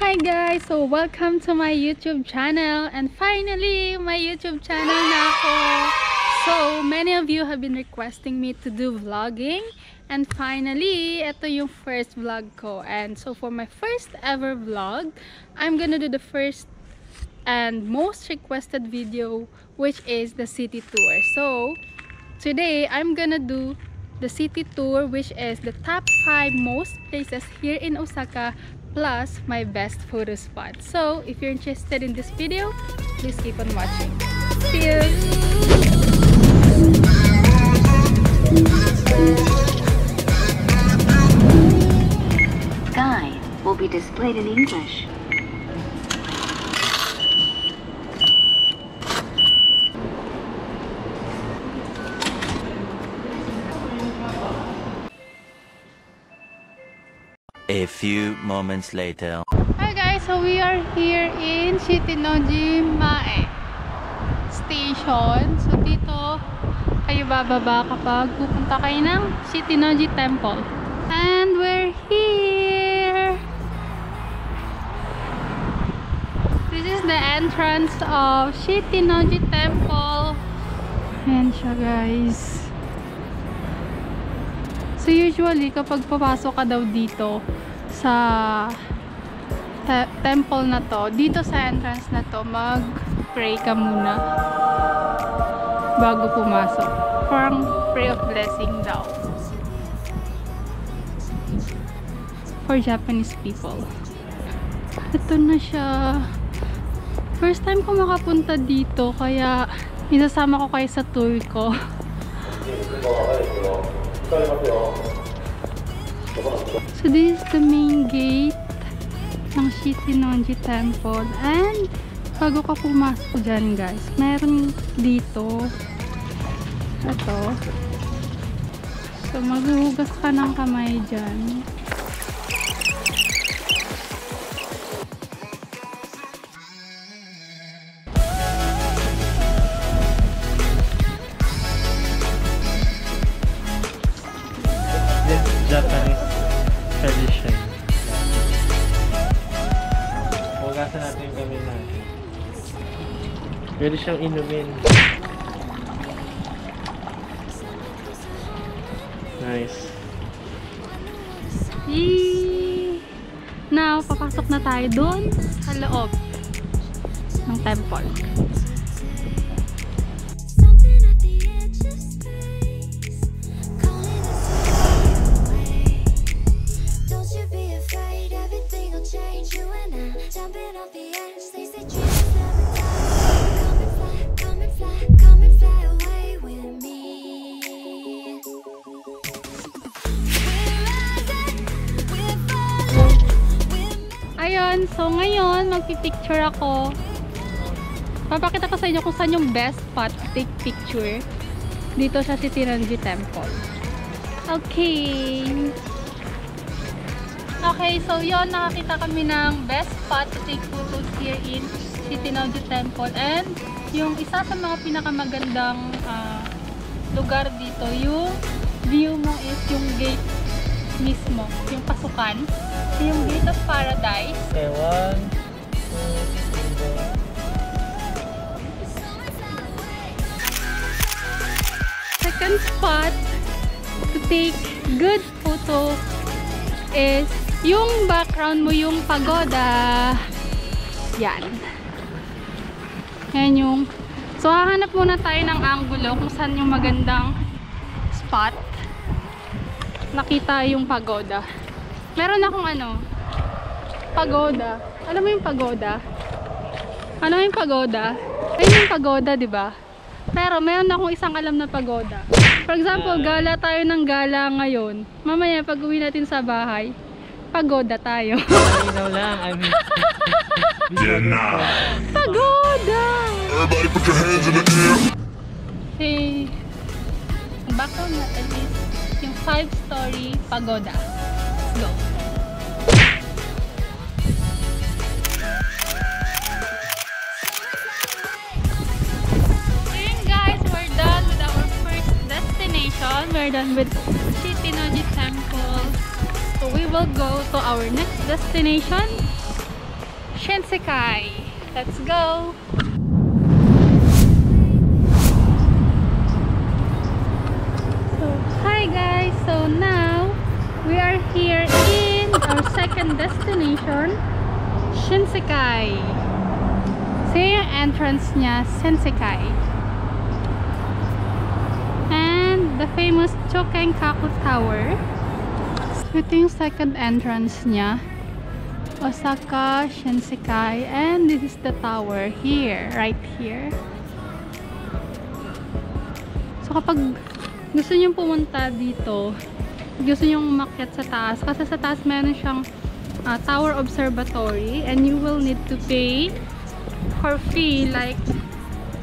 Hi guys! So welcome to my YouTube channel, and finally my YouTube channel na ako. So many of you have been requesting me to do vlogging, and finally ito yung first vlog ko. And so for my first ever vlog, I'm gonna do the first and most requested video, which is the city tour. So today I'm gonna do the city tour, which is the top 5 most places here in Osaka, plus my best photo spot. So if you're interested in this video, please keep on watching. See you! Guide will be displayed in English. A few moments later. Hi guys, so we are here in Shichinoji Mae Station. So dito kayo bababa kapag pupunta kayo ng Shichinoji Temple. And we're here. This is the entrance of Shichinoji Temple. Ayan siya guys. So usually kapag papasok ka daw dito sa temple na to, dito sa entrance na to, mag-pray ka muna bago pumasok. Parang pray of blessing daw for Japanese people. Ito na siya. First time ko makapunta dito, kaya isasama ko kayo sa tour ko. So this is the main gate ng Shichinoji Temple, and bago ka pumasok dyan guys, meron dito ito. So maghuhugas ka ng kamay dyan. Japanese tradition. Hugasan natin yung kamay natin. Pwede siyang inumin. Nice. Yee! Now, papasok na tayo doon sa loob ng temple. Ayun, so ngayon magpipicture ako. Papakita ko sa inyo kung saan yung best spot to take picture dito sa Shichinoji Temple. Okay. Okay, so yun, nakakita kami ng best spot to take photos here in Shichinoji Temple. And yung isa sa mga pinakamagandang lugar dito, yung view mo is yung gate mismo, yung pasukan, yung Gate of Paradise. Okay, 1, 2, 3, 4. Second spot to take good photo is yung background mo, yung pagoda. Yan. Yan yung, so hahanap muna tayo ng angulo kung saan yung magandang spot nakita yung pagoda. Meron akong pagoda. Alam mo yung pagoda? Ano yung pagoda? Ayun yung pagoda, di ba? Pero meron akong isang alam na pagoda. For example, gala tayo ng gala ngayon. Mamaya pag uwi natin sa bahay, pagoda tayo. Malinaw lang. I mean, pagoda! Everybody put your hands in the air. Hey, ang background natin is yung 5-story pagoda. Let's go. Ayun guys, we're done with our first destination. We're done with Shichinoji Temple. So we will go to our next destination, Shinsekai. Let's go! So, hi guys! So now, we are here in our second destination, Shinsekai. So yung entrance niya, Shinsekai. And the famous Chokenkaku Tower. So ito yung second entrance niya. Osaka Shinsekai, and this is the tower here, right here. So kapag gusto niyo pumunta dito, gusto niyo umakyat sa taas, kasi sa taas meron siyang tower observatory, and you will need to pay for fee like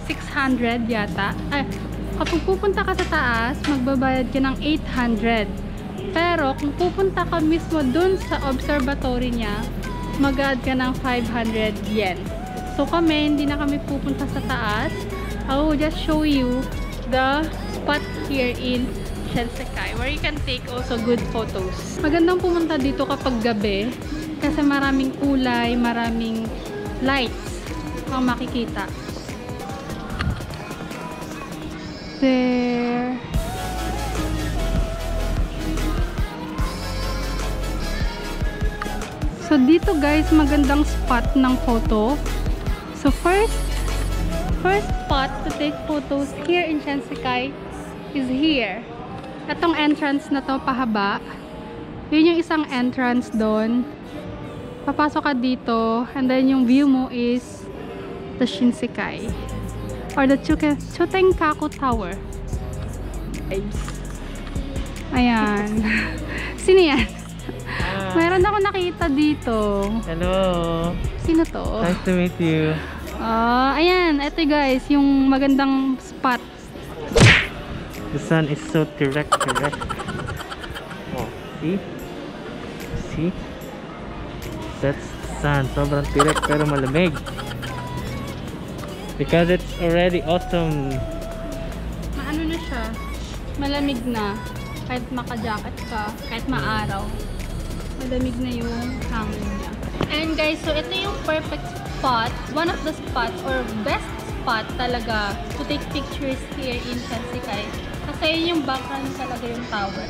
600 yata. Kapag pupunta ka sa taas, magbabayad ka ng 800. Pero kung pupunta ka mismo dun sa observatory niya, mag-add ka ng 500 yen. So kami, hindi na kami pupunta sa taas. I will just show you the spot here in Shinsekai where you can take also good photos. Magandang pumunta dito kapag gabi kasi maraming kulay, maraming lights ang makikita. There. So dito guys, magandang spot ng photo. So first spot to take photos here in Shinsekai is here. Itong entrance na to pahaba. Yun yung isang entrance doon. Papasok ka dito, and then yung view mo is the Shinsekai or the Chokenkaku Tower. Ayan. Sino yan? Mayroon ako nakita dito. Hello. Sino to? Nice to meet you. Ayan. Ito guys, yung magandang spot. The sun is so direct. Oh, see? See? That's the sun. Sobrang direct pero malamig. Because it's already autumn. Maano na siya? Malamig na. Kahit maka-jacket ka, kahit maaraw. Malamig na yung hangin niya. And guys, so ito yung perfect spot. One of the spots or best spot talaga to take pictures here in Shinsekai. Kasi yun yung background talaga yung tower.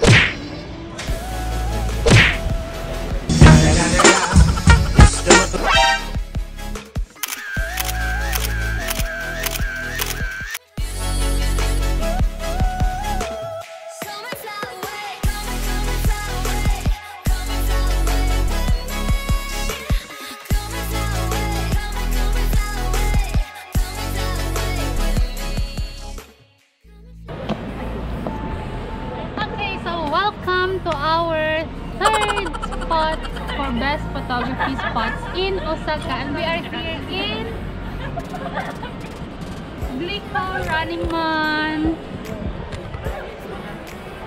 Welcome to our third spot for best photography spots in Osaka, and we are here in Glico Running Man.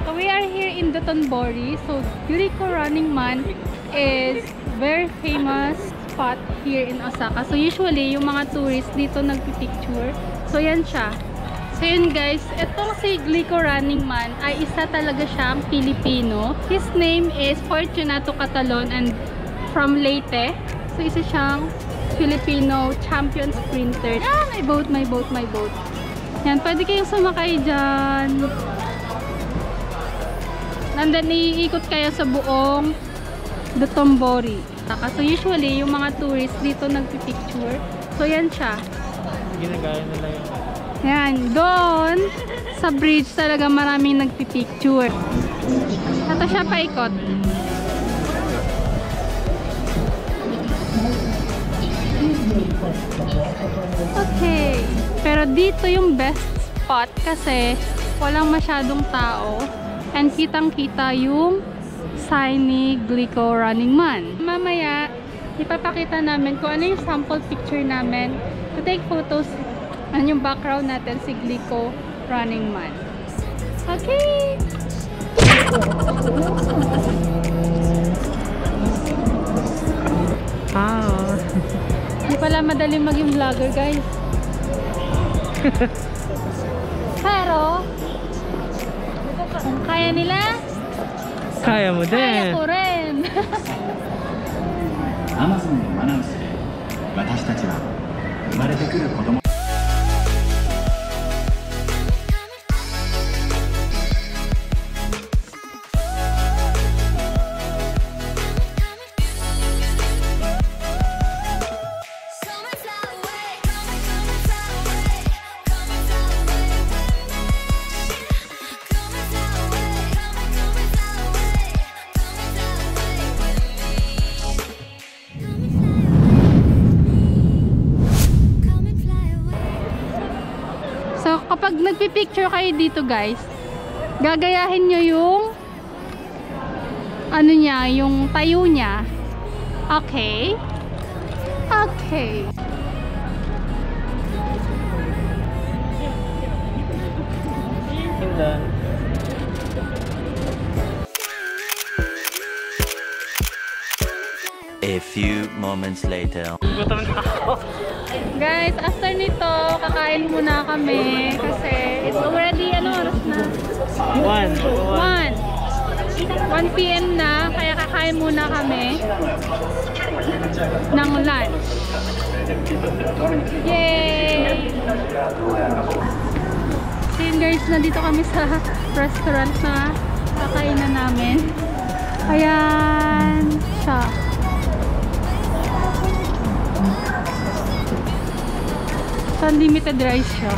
So we are here in Dotonbori. So Glico Running Man is very famous spot here in Osaka. So usually yung mga tourists dito nagpipicture. So yan siya. So yun guys, itong si Glico Running Man ay isa talaga siyang Pilipino. His name is Fortunato Catalon and from Leyte. So isa siyang Filipino champion sprinter. May boat. Yan, pwede kayong sumakay dyan. And then iikot kayo sa buong Dotonbori. So usually yung mga tourists dito nagpipicture. So yan siya. Ginagaya nila yun. Yan, doon sa bridge talaga maraming nagpipicture. Ito siya paikot. Okay. Pero dito yung best spot kasi walang masyadong tao and kitang-kita yung sign ni Glico Running Man. Mamaya, ipapakita namin kung ano yung sample picture namin to take photos. Ano yung background natin si Glico Running Man. Okay! Hindi pala madaling maging vlogger guys. Pero kung kaya nila, kaya mo din. kaya ko rin. 私たちは生まれてくる子供 So, kapag nagpipicture kayo dito guys, gagayahin nyo yung ano niya, yung tayo niya. Okay? Okay. Tingnan. A few moments later. Gutom na ako. Guys, after nito, kakain muna kami kasi it's already, ano oras na? 1 PM na, kaya kakain muna kami ng lunch. Yay! So yun guys, nandito kami sa restaurant na kakainan namin. Ayan siya. So, unlimited rice siya.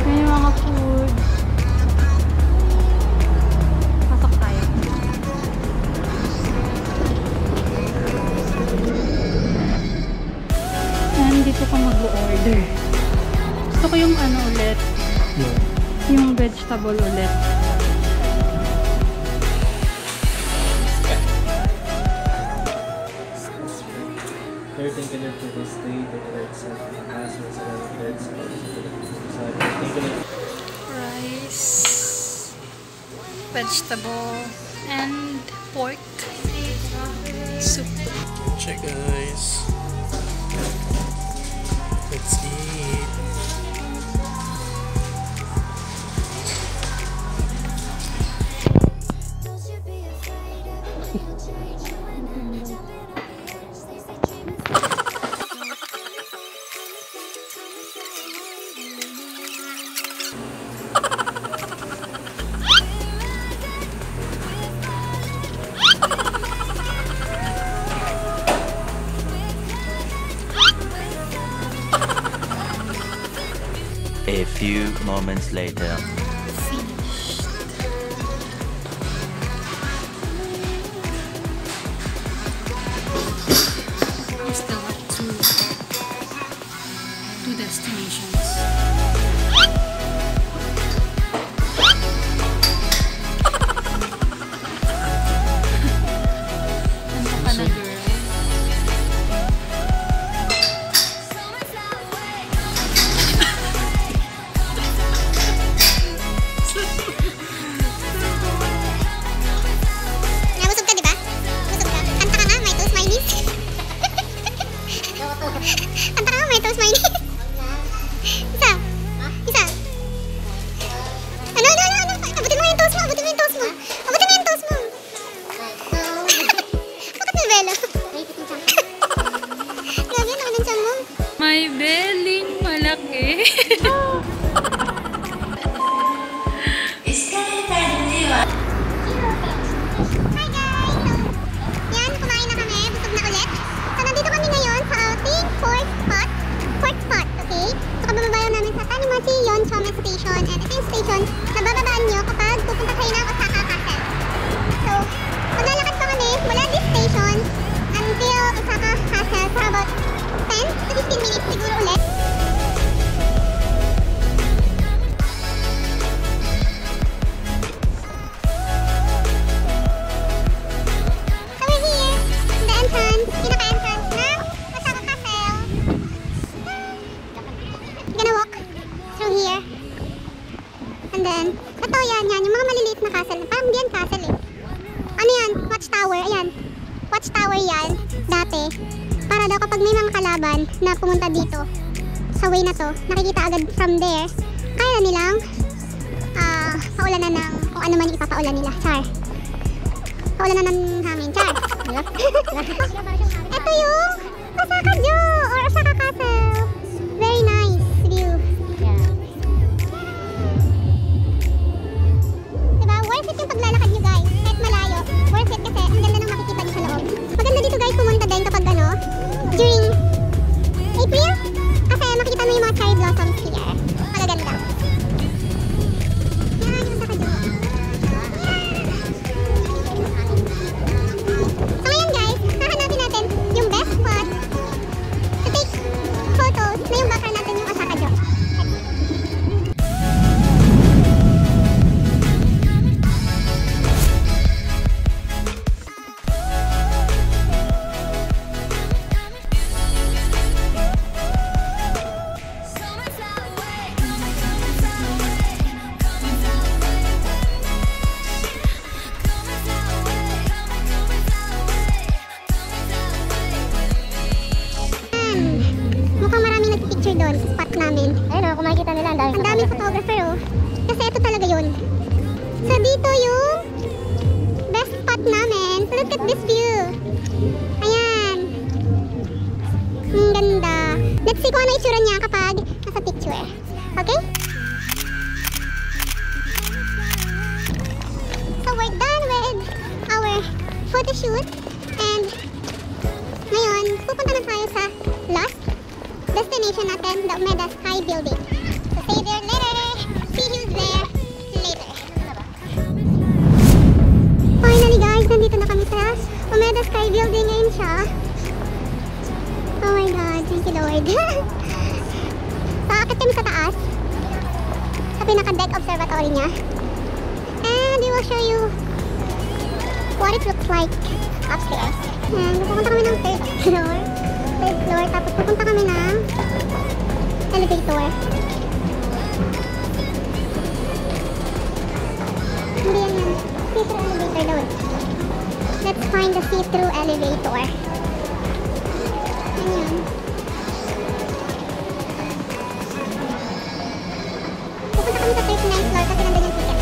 Ayan yung mga food. Pasok tayo. Ayan, dito ka mag-order. Gusto ko yung ano ulit. Yung vegetable ulit. Rice, vegetable, and pork soup. Check guys. Let's eat. A few moments later. We still have two destinations. Ano ka na, girl? Nabusog ka, di ba? Busog ka. Kanta ka nga, my toes, my knees. Kanta ka nga, my toes, my knees. Isa. Isa. Ano? Abutin mo yung toes mo. Abutin mo yung toes mo. Abutin mo yung toes mo. Bakit may velo? Grabe, ano din siya mo? May beling malaki. Hi guys! So, yan, kumain na kami. Busog na ulit. So, nandito kami ngayon sa ating fourth spot. Okay? So, kabababa namin sa Tanimati Yonchome Station. And ito yung station na bababaan nyo kapag pupunta kayo ng Osaka Castle. So, maglalakad pa kami mula this station until Osaka Castle for about 10 to 15 minutes siguro ulit. So, we're here in the entrance, pinaka-entrance ng Osaka Castle. We're gonna walk through here. And then, ito yan, yung mga maliliit na castle. Parang hindi yan castle eh. Ano yan? Watchtower. Ayan. Watchtower yan. Dati. Para daw kapag may mga kalaban na pumunta dito sa way na to, nakikita agad from there. Kaya na nilang paulanan ng kung ano man ipapaulan nila. Char. Paulanan ng hangin. Char. Ito yung Osaka picture doon sa spot namin. Ayun o, kung makikita nila, ang daming photographer o. Kasi ito talaga yun. So dito yung best spot namin. So look at this view. Ayan. Ang ganda. Let's see kung ano itsura niya kapag nasa picture. Okay? So we're done with our photo shoot. And ngayon, pupunta na tayo sa last destination natin, the Umeda Sky Building. So stay there later. See you there later. Finally guys, nandito na kami sa Umeda Sky Building. Ngayon siya. Oh my God, thank you Lord. Paakit kami sa taas, sa pinaka-deck observatory niya. And we will show you what it looks like upstairs. And pupunta kami ng third floor. Tapos pupunta kami ng elevator. Hindi yan yan. See-through elevator daw. Let's find the see-through elevator. Ayan. Pupunta kami sa 39th floor kasi nandun yung ticket.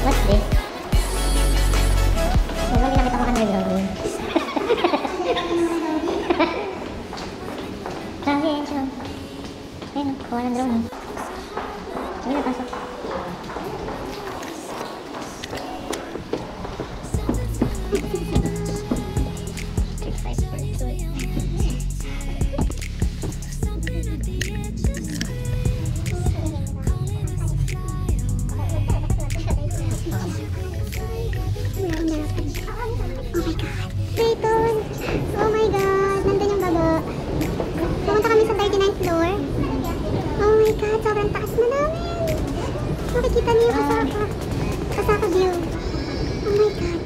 What's this? Diba ginamit ako underground? Grabe yan siya. Ayun, kuha ng drone. Ayun, napasok. Oh my God, nandun yung baba. Pumunta kami sa 39th floor. Oh my God, sobrang taas na namin. Makikita niyo yung Osaka view. Oh my God.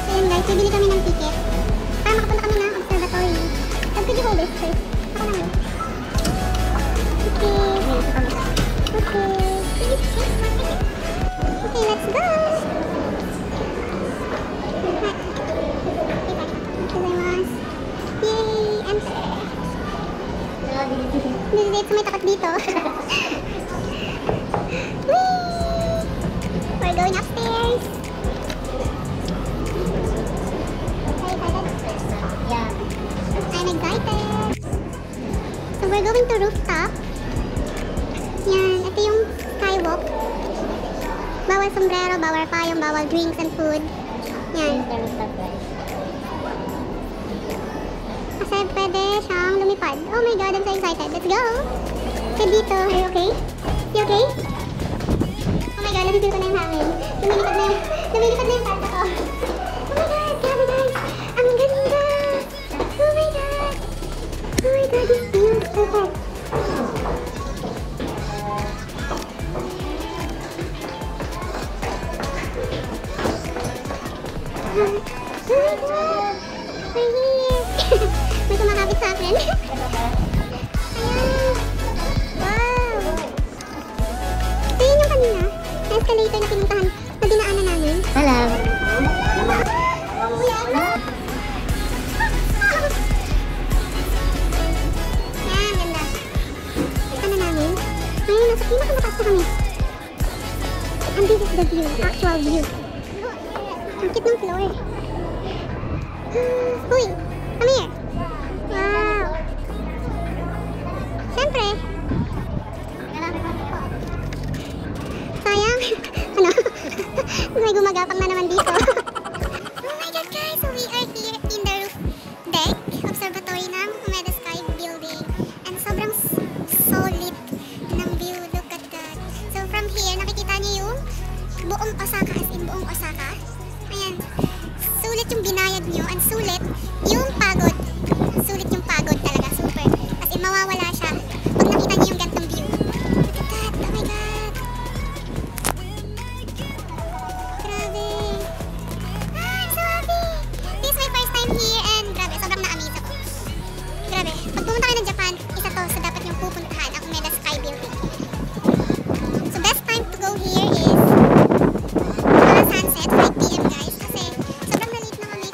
So yun guys, bibili kami ng ticket para makapunta kami ng observatory. Could you hold this first? Ako lang yun. Okay, let's go. Dito may takot dito. We're going upstairs. Yeah. I'm excited. So we're going to rooftop. Yan, ito yung skywalk. Bawal sombrero, bawal payong, bawal drinks and food. Yan. Kasi pwede siyang lumipad. Oh my God, I'm so excited. Let's go! Okay, dito. Are you okay? You okay? Oh my God, nandito ko na yung hangin. Lumilipad na yung salta ko. Oh my God, grabe guys! Ang ganda! Oh my God! Oh my God, this feels perfect. Oh my God! We're here! May kumakapit sa akin. Ayan! Wow! Ito yun yung kanina. Na escalator na pinuntahan na dinaanan namin. Hello! Ayan, ganda. Ano namin? Ayun, nasa pinakamataas na kami. And this is the view, actual view. Ang cute ng floor. Uy! Come here! Wow! Siyempre! Sayang! Ano? May gumagapang na naman dito. Oh my God guys! So we are here in the roof deck observatory ng Umeda Sky Building. And sobrang solid ng view. Look at that. So from here, nakikita niyo yung buong Osaka, as in buong Osaka. Ayan. Sulit yung binayad nyo, and sulit yung pagod. Sulit yung pagod talaga, super. Kasi mawawala siya pag nakita nyo yung gantong view. Look at that, oh my God. Grabe. Ah, I'm so happy. This is my first time here, and grabe, sobrang na-amaze ako. Grabe, pag pumunta kayo ng Japan, isa to sa dapat nyong pupuntahan, ang Umeda Sky Building. So best time to go here is sunset, 5 PM guys. Kasi sobrang na-late na kami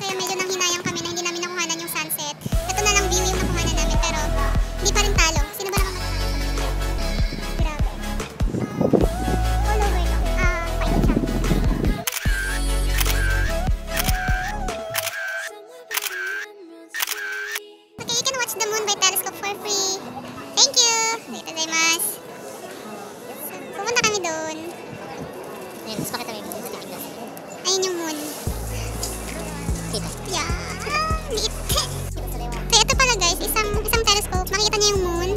yung moon.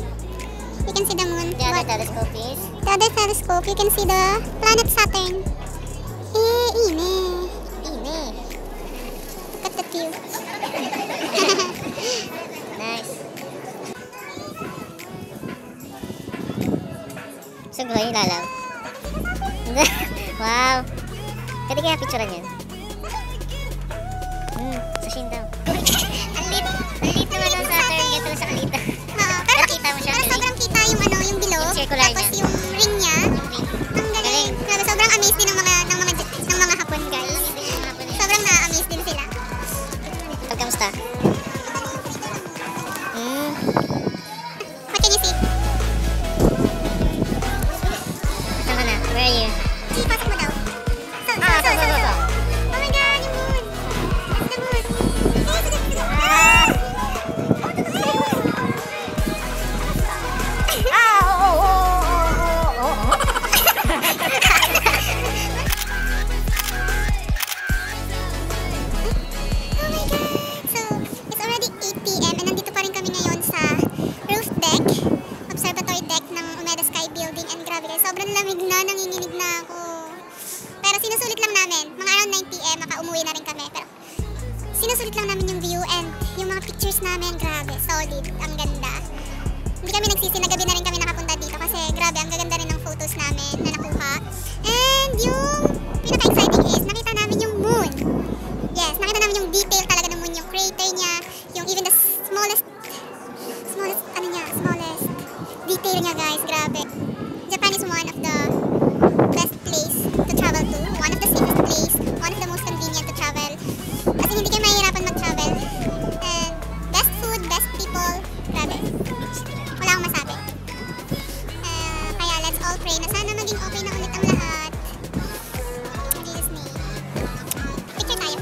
You can see the moon. The other telescope is? The other telescope, you can see the planet Saturn. Ine. Look at the view. Nice. Sughoy, lalaw. Wow. Pwede kaya picturean yun? Sa Shin daw. Ang lit naman ang Saturn. Ganito lang sa kalita. Oo, pero Nakita mo siya. pero sobrang kita yung yung bilog. Yung circular Tapos niya. yung ring niya. Ang galing. Grabe, sobrang amazed din ng mga Hapon, guys. Sobrang na-amaze din sila. Pagkamusta? What can you see? Saan ka na? Where are you? Pasok mo daw. So. Oh my God, yung moon. That's the moon. So, it's already 8 PM and nandito pa rin kami ngayon sa roof deck, observatory deck ng Umeda Sky Building, and grabe guys, sobrang lamig na, nanginginig na ako. Pero sinusulit lang namin, mga around 9 PM, umuwi na rin kami. Pero sinusulit lang namin yung view and yung mga pictures namin, grabe, solid, ang ganda. Hindi kami nagsisi, na gabi na rin kami nakapunta dito kasi grabe, ang gaganda rin ng photos namin na nakuha. And yung pinaka-exciting is, nakita namin yung moon. Yes, nakita namin yung detail talaga ng moon, yung crater niya, yung even the smallest detail niya, guys, grabe. Japan is one of the best place to travel to, one of the safest place, one of the most convenient to travel. Kasi hindi kayo mahihirapan mag-travel. And best food, best people, grabe. Wala akong masabi. Kaya let's all pray na sana maging okay na ulit ang lahat. In Jesus' name. Picture tayo.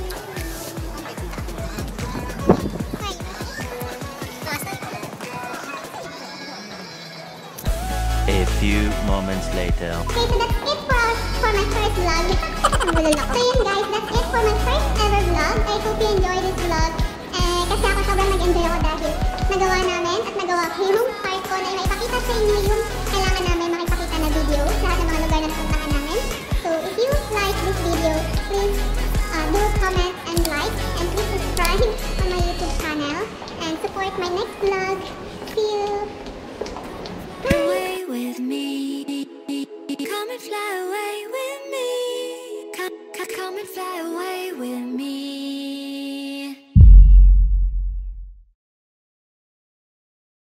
A few moments later. Okay, so that's it for my first vlog. So yun guys, that's it for my first ever vlog. I hope you enjoyed this vlog. Kasi ako sobrang nag-enjoy ako dahil nagawa namin at nagawa ko yung part ko na maipakita sa inyo yung kailangan namin makipakita na video sa lahat ng mga lugar na napuntahan namin. So if you like this video, please do comment and like, and please subscribe on my YouTube channel and support my next vlog. See you! Away with me, come and fly away with me. Come and fly away with